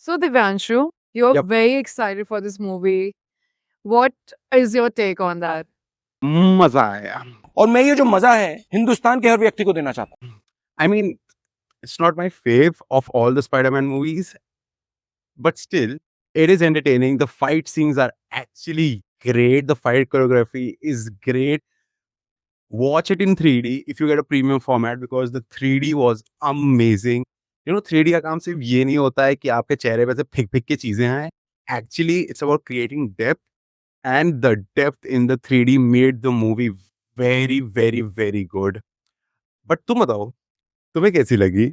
So, Divanshu, you're Yep. very excited for this movie. What is your take on that? मजा आया. और मैं ये जो मजा है हिंदुस्तान के हर व्यक्ति को देना चाहता हूँ. I mean, it's not my fave of all the Spider-Man movies, but still, it is entertaining. The fight scenes are actually great. The fight choreography is great. Watch it in 3D if you get a premium format because the 3D was amazing. 3D का काम सिर्फ ये नहीं होता है कि आपके चेहरे पे से फिक-फिक के चीजें आएँ. Actually, it's about creating depth, and the depth in the 3D made the movie very, very, very good. But तुम बताओ, तुम्हें कैसी लगी?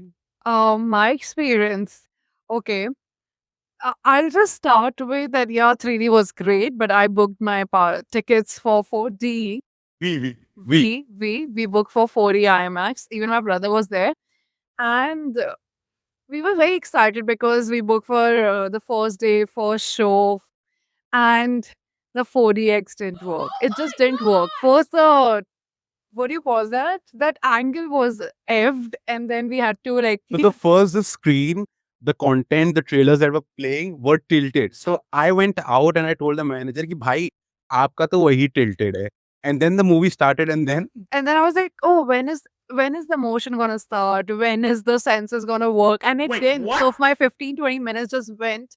My experience. Okay. I'll just start with that. Yeah, 3D was great, but I booked my tickets for 4D. We. We booked for 4D IMAX. Even my brother was there. And we were very excited because we booked for the first day, first show. And the 4DX didn't work. It just didn't work. First, what do you call that? That angle was effed, and then we had to like. So the screen, the content, the trailers that were playing were tilted. So I went out and I told the manager कि भाई आपका तो वही tilted है. And then the movie started and then And then I was like, oh, when is the motion gonna start? When is the sensors gonna work? And it didn't. So my 15-20 minutes just went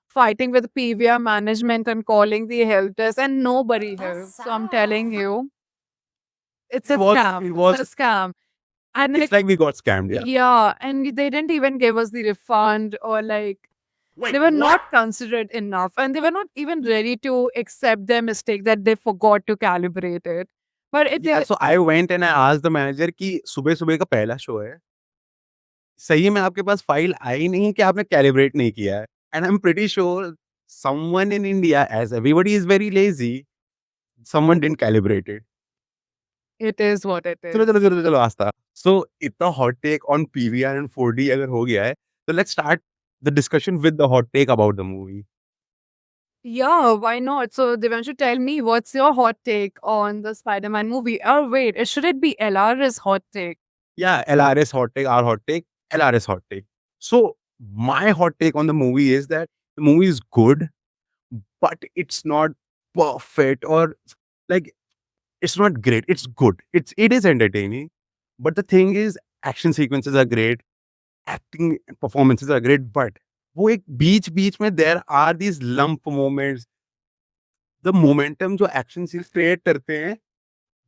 fighting with PVR management and calling the help desk, and nobody helped. So I'm telling you, it's a it was scam. it was It's a scam. And it's like we got scammed. Yeah. yeah, and they didn't even give us the refund or like they were not considerate enough, and they were not even ready to accept their mistake that they forgot to calibrate it. But it Yeah, so I went and I asked the manager कि सुबह-सुबह का पहला show है. सही में आपके पास file आई नहीं है कि आपने कैलिब्रेट नहीं किया है. And I'm pretty sure someone in India, as everybody is very lazy, someone didn't calibrate it. it is what it चलो, is. चलो, चलो, चलो आस्था. So इतना hot take on PVR and 4D अगर हो गया है, so let's start the discussion with the hot take about the movie. Yeah, why not? So Devanshu, tell me what's your hot take on the Spider-Man movie? Oh wait, should it be LR's hot take? Yeah, LRS hot take, our hot take, LRS hot take. So my hot take on the movie is that the movie is good, but it's not perfect or like it's not great. It's good. It is entertaining. But the thing is, action sequences are great, acting performances are great, but वो एक बीच-बीच में there are these lump moments. The momentum जो action scenes create करते हैं,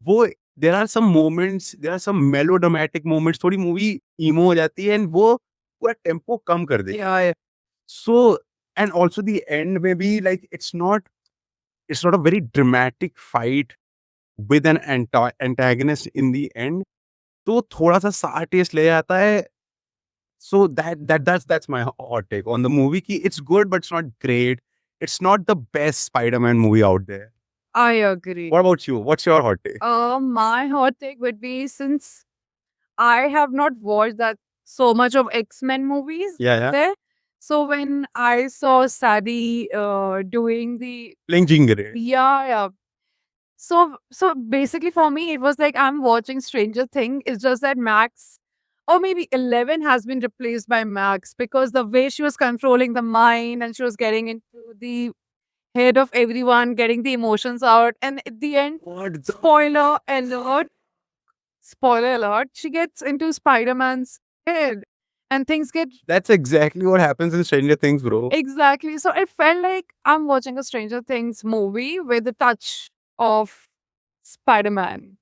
वो there are some moments, there are some melodramatic moments, थोड़ी movie emo हो जाती है and वो पूरा tempo कम कर देती है. Yeah. So and also the end में भी like it's not a very dramatic fight with an antagonist in the end. तो थोड़ा सा sour taste ले आता है. So that's my hot take on the movie. Ki it's good, but it's not great. It's not the best Spider-Man movie out there. I agree. What about you? What's your hot take? My hot take would be since I have not watched that so much of X-Men movies Yeah. there. So when I saw Sadie doing the Playing Jingare. yeah. So basically for me it was like I'm watching Stranger Things. It's just that Max or maybe 11 has been replaced by Max because the way she was controlling the mind and she was getting into the head of everyone, getting the emotions out, and at the end, What the? spoiler alert, she gets into Spider-Man's head and things get That's exactly what happens in Stranger Things, bro. exactly. So it felt like I'm watching a Stranger Things movie with a touch of Spider-Man.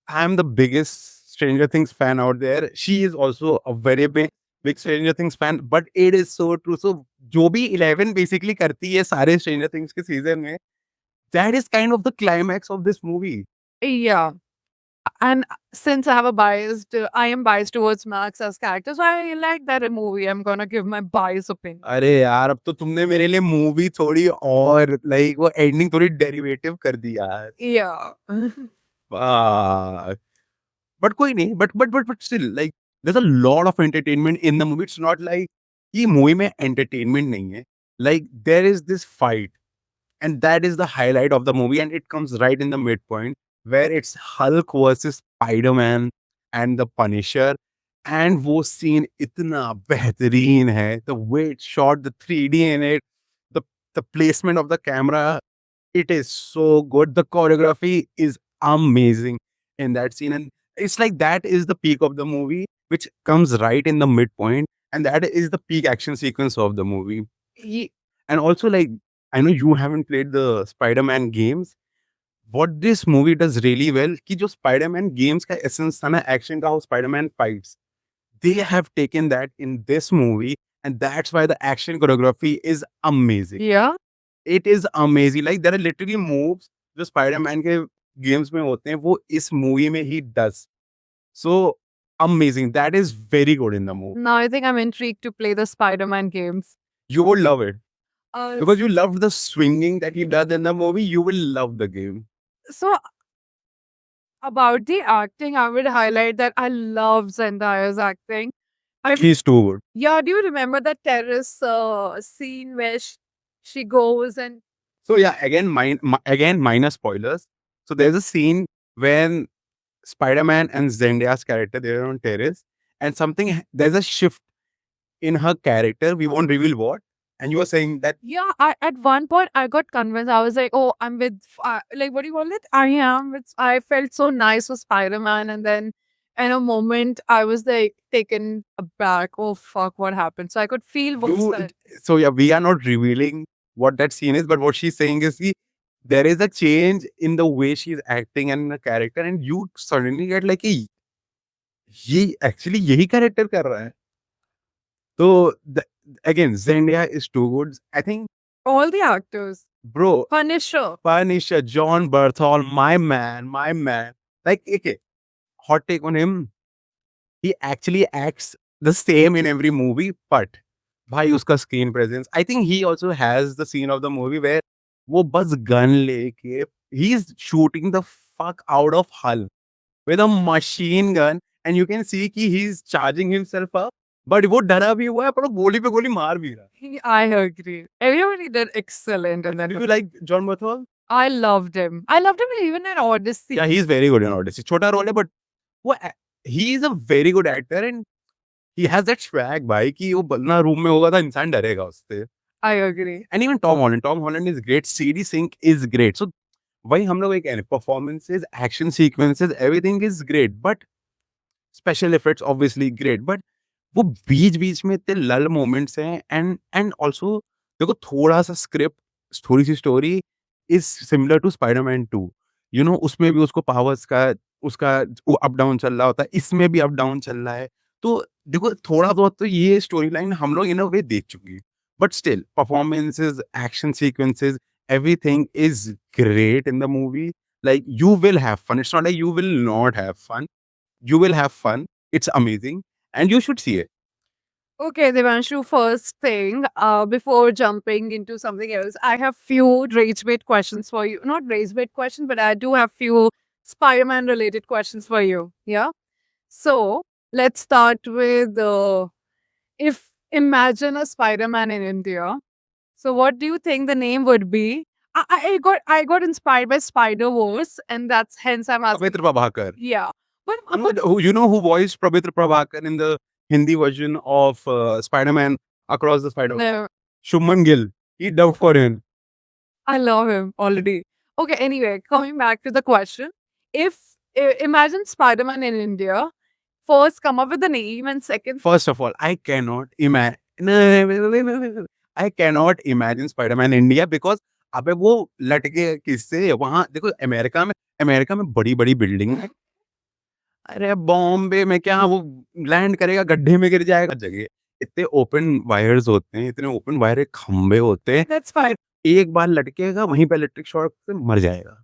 I'm the biggest Stranger Things fan out there. She is also a very big Stranger Things fan, but it is so true. So जो भी 11 basically करती है सारे Stranger Things के season में, that is kind of the climax of this movie. Yeah. And since I am biased towards Max as character, so I like that movie. I'm gonna give my biased opinion. अरे यार अब तो तुमने मेरे लिए movie थोड़ी और like वो एंडिंग थोड़ी डेरिवेटिव कर दी यार. Yeah. बट कोई नहीं but still like there is a lot of entertainment in the movie. It's not like ये मूवी में एंटरटेनमेंट नहीं है. Like there is this fight and that is the highlight of the movie, and it comes right in the midpoint where it's Hulk versus Spider-Man and the Punisher, and वो scene इतना बेहतरीन है, the way it's shot, the 3D in it, the the placement of the camera, it is so good. The choreography is amazing in that scene, and it's like that is the peak of the movie, which comes right in the midpoint, and that is the peak action sequence of the movie. And also, like, I know you haven't played the Spider-Man games. What this movie does really well, कि जो Spider-Man games का essence था ना action का, how Spider-Man fights, they have taken that in this movie, and that's why the action choreography is amazing. Yeah. It is amazing. Like there are literally moves जो Spider-Man के games में होते हैं, वो इस movie में he does. So amazing. That is very good in the movie. Now I think I'm intrigued to play the Spider-Man games. You would love it Uh, because you loved the swinging that he does in the movie. You will love the game. so about the acting, I would highlight that I love Zendaya's acting. He's too good. Yeah, do you remember that terrace scene where she goes and So yeah, again minor spoilers. So there's a scene when Spider-Man and Zendaya's character, they're on terrace, and there's a shift in her character. We won't reveal what. And you were saying that yeah, at one point I got convinced. I was like, oh, I'm with like what do you call it? I am with. I felt so nice for Spider-Man, and then in a moment I was like taken aback. Oh fuck, what happened? So I could feel what's you, that. so yeah, we are not revealing what that scene is, but what she's saying is that there is a change in the way she's acting and the character, and you suddenly get like, ये actually यही character कर रहा है. So again, Zendaya is too good. I think, All the actors. bro, Punisher. John Berthol, my man. Like, okay, hot take on him. He actually acts the same in every movie, but भाई उसका screen presence. I think he also has the scene of the movie where वो बस gun लेके he's shooting the fuck out of Hull with a machine gun, and you can see कि he's charging himself up. But वो डरा भी हुआ है पर वो गोली पे गोली मार भी रहा है. I agree. Everybody did excellent in that. Do you like John Berthol? I loved him. I loved him even in Odyssey. Yeah, he's very good in Odyssey. छोटा role है but he is a very good actor, and he has that swag भाई कि वो बंदा room में होगा तो इंसान डरेगा उससे. I agree. And even Tom Holland is great. CD Sync is great. So वही हम लोग एक performances, action sequences, everything is great. But special effects obviously great. But वो बीच-बीच में इतने lull moments हैं, and also देखो थोड़ा सा script थोड़ी सी story is similar to Spider-Man 2. You know, उसमें भी उसको powers का उसका अप डाउन चल रहा होता है, इसमें भी अप डाउन चल रहा है. तो देखो थोड़ा बहुत तो ये स्टोरी लाइन हम लोग इन अ वे देख चुके हैं. But still, performances, action sequences, everything is great in the movie. Like, you will have fun. It's not like you will not have fun. You will have fun. It's amazing, and you should see it. Okay, Devanshu, first thing, before jumping into something else, I have few rage bait questions for you. Not rage bait questions, but I do have few Spider-Man related questions for you. Yeah. So let's start with if imagine a Spider-Man in India. So what do you think the name would be? I got inspired by Spider-Verse, and that's hence I'm asking. Pavitra Prabhakar. Yeah. But You know who voiced Pavitra Prabhakar in the Hindi version of Spider-Man Across the Spider-Verse? no, Shubman Gill. He dubbed for him. I love him already. Okay, anyway, coming back to the question. If imagine Spider-Man in India, first come up with the name and second First of all, I cannot imagine. I cannot imagine Spider-Man India because अबे वो लटके किससे वहां देखो America में बड़ी-बड़ी building है. अरे बॉम्बे में क्या वो लैंड करेगा गड्ढे में गिर जाएगा जगह. इतने ओपन वायर्स होते हैं, इतने ओपन वायर के खंभे होते हैं. that's fine. एक बार लटकेगा वहीं पे इलेक्ट्रिक शॉक से मर जाएगा.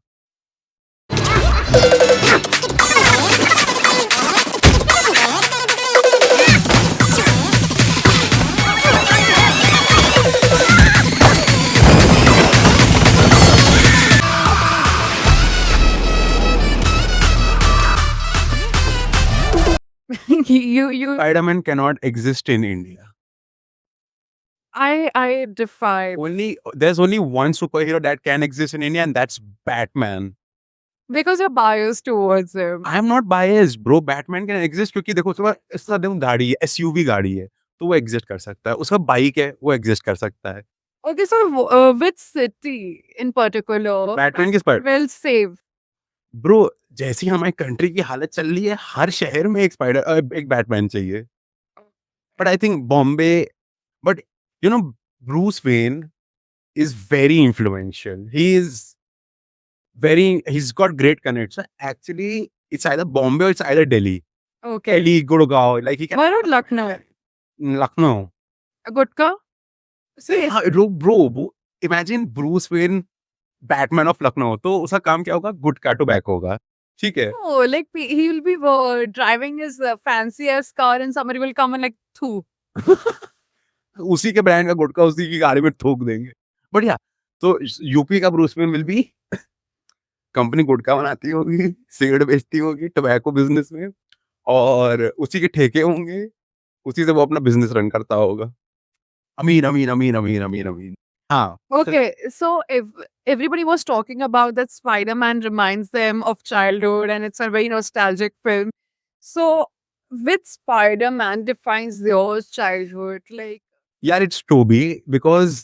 you Spider-Man cannot exist in India. I defy. There's only one superhero that can exist in India, and that's Batman. Because you're biased towards him. I am not biased bro, Batman can exist क्योंकि देखो उसके पास इसका देखो गाड़ी है, SUV गाड़ी है, तो वो एग्जिस्ट कर सकता है। उसका बाइक है, वो एग्जिस्ट कर सकता है। Okay, so which city in particular Batman किस पर will save? ब्रो, जैसी हमारी कंट्री की हालत चल रही है, हर शहर में एक एक बैटमैन चाहिए। But I think Bombay, but you know Bruce Wayne is very influential. He's got great connects. So actually, it's either Bombay or it's either Delhi. Okay. Delhi, Gurgaon, like he can Why not Lucknow? Lucknow. Gutka? Say, bro, imagine Bruce Wayne, Batman of Lucknow. तो उसका काम क्या होगा? गुटखा tobacco होगा, ठीक है? Oh, like he will be driving his fanciest car and somebody will come and like, thoo. उसी के ब्रांड का गुटखा उसी की गाड़ी में ठोक देंगे। बढ़िया। तो यूपी का Bruce Wayne will be company गुटखा बनाती होगी, सिगरेट बेचती होगी, टोबैको बिजनेस में, और उसी के ठेके होंगे, उसी से वो अपना बिजनेस रन करता होगा। अमीन, अमीन, अमीन, अमीन, अमीन, अमीन। हाँ। Okay, so if everybody was talking about that Spider-Man reminds them of childhood and it's a very nostalgic film. So which Spider-Man defines your childhood? Like, यार it's Toby, because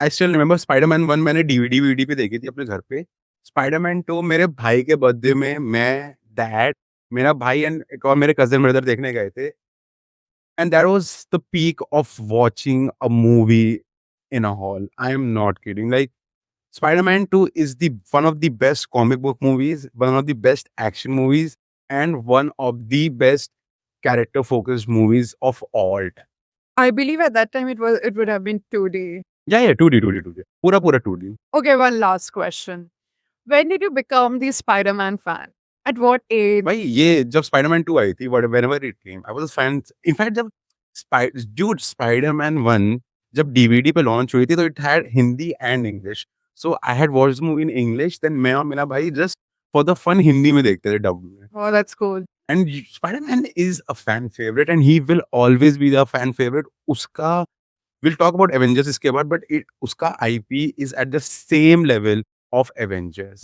I still remember Spiderman 1 मैंने DVD पे देखी थी अपने घर पे। Spiderman 2 मेरे भाई के बर्थडे में मैं, डैड, मेरा भाई एंड एक और मेरे कज़िन ब्रदर देखने गए थे। And that was the peak of watching a movie in a hall. I am not kidding. Like Spider-Man 2 is the one of the best comic book movies, one of the best action movies, and one of the best character focused movies of all time. I believe at that time it would have been 2D. Yeah, 2D, 2D, 2D. Pura 2D. Okay, one last question. When did you become the Spider-Man fan? At what age? भाई ये जब Spiderman 2 आई थी, whenever it came, I was a fan. In fact, जब Spiderman 1 जब DVD पे launch हुई थी, तो it had Hindi and English. So I had watched the movie in English, then मैं और मेरा भाई just for the fun Hindi में देखते थे डब्ड में। Oh, that's cool. And Spiderman is a fan favourite and he will always be the fan favourite. उसका will talk about Avengers इसके बाद, बट उसका IP is at the same level of Avengers.